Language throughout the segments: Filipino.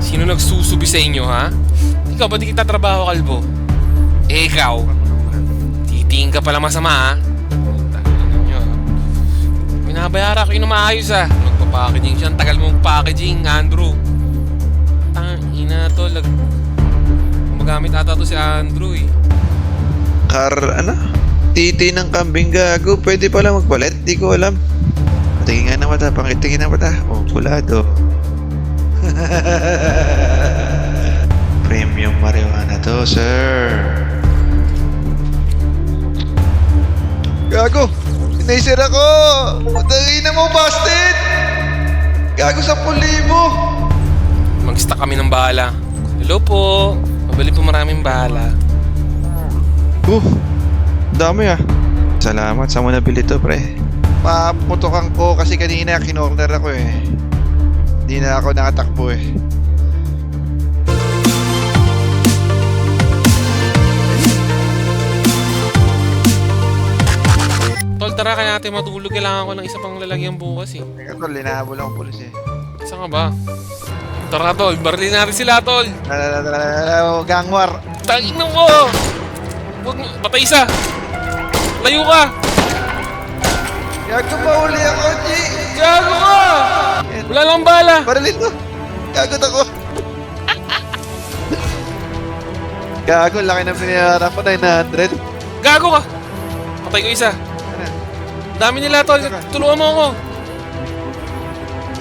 Sino nagsusubi sa inyo, ha? Ikaw, ba't di kita trabaho, kalbo? Eh, ikaw. Titingin ka pala masama, ha? Binabayara ko yung maayos, ha? Nagpa-packaging siya. Ang tagal mong packaging, Andrew. Tangina to. Gumagamit ata to si Andrew, eh. Titi ng kambing gago. Pwede pala magpalit. Di ko alam. Patingin nga na mata. Pakitingin na mata. Oh, kulado. Premium marijuana to, sir. Gago! Sinaysir ako! Patangina mo, bastard! Gago sa 10,000! Mag-stock kami ng bala. Hello po. Mabili po maraming bala. Dami ah. Salamat sa mo nabili to, pre. Paputokan ko kasi kanina kinorner ako eh. Hindi na ako nakatakbo eh. Tol, tara kaya natin matulog. Kailangan ko ng isa pang lalagyan bukas eh. Teka tol, linahabol ang pulis eh. Saan ka ba? Tara tol, barlin natin sila tol. Gangwar. Tangin mo! Patay isa! Layo ka! Gago pa uli ako, G! Gago ka! Wala lang bala! Barilin mo! Gagot ako! Gago, laki ng pinahara ko, 900. Gago ka! Patay ko isa. Dami nila tol, tulungan mo ako.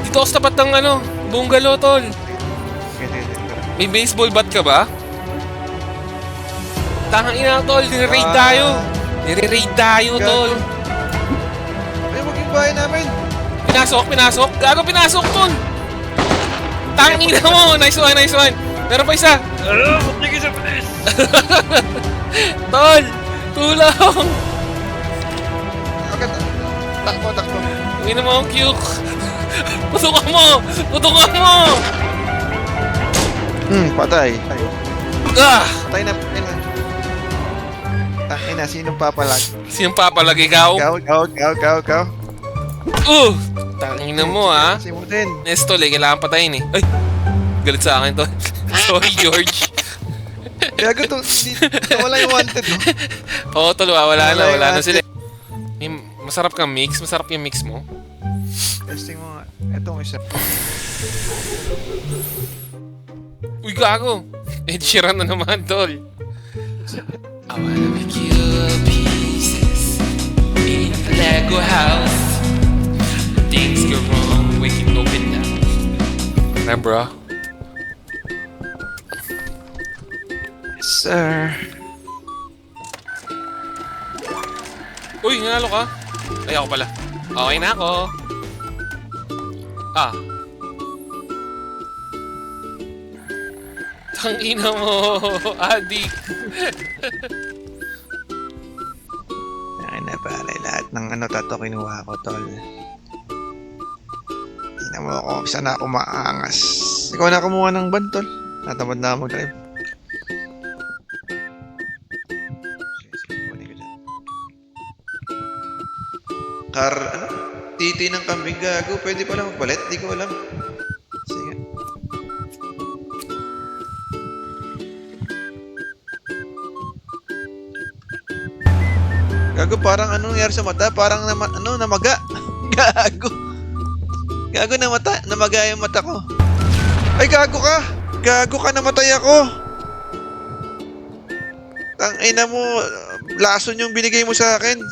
Dito ako sa tapat ng bungalow tol. May baseball bat ka ba? Tangang ina tol, nire-raid tayo. Nire-raid tayo tol. Ay, maging bahay namin. Pinasok. Gago, pinasok tol. Tangang ina mo, nice one. Meron pa isa. Matigil sa pulis! Tol, tulong. Okay, takbo. Ina mo ang cute. Putukan mo. Patay. Ah! Patay na. Tangina, sinong papalag? Siyang papalag ikaw? Gaw. Tangina mo ha. Si mo din. Nestol kailangan patayin eh. Ay! Galit sa akin to. Sorry George. Gago to, wala yung wanted, no? Oo tol, wala na sila. Masarap kang mix? Masarap yung mix mo? Testing mo nga. Etong isa. Uy, gago! Ed Sheeran na naman, tol. I wanna make you pieces in a Lego house. Things go wrong, we can open now. Na, bro? Sir. Uy, nanalo ka? Ay, ako pala. Okay na ako. Tangina mo, adik. Ay na pare, lahat ng tato kinuha ko, tol. Tingnan mo ako, sana ako maangas. Ikaw na kumuha ng ban, tol. Natamad na ako mag-drive. Sige, kunin ko dyan. Titi ng kambing gago. Pwede pala magpalit, di ko alam. Sige. Gago, parang anong nangyari sa mata? Parang namaga. Gago. Gago, namaga yung mata ko. Ay, gago ka. Gago ka, namatay ako. Tangina mo, lason yung binigay mo sa akin.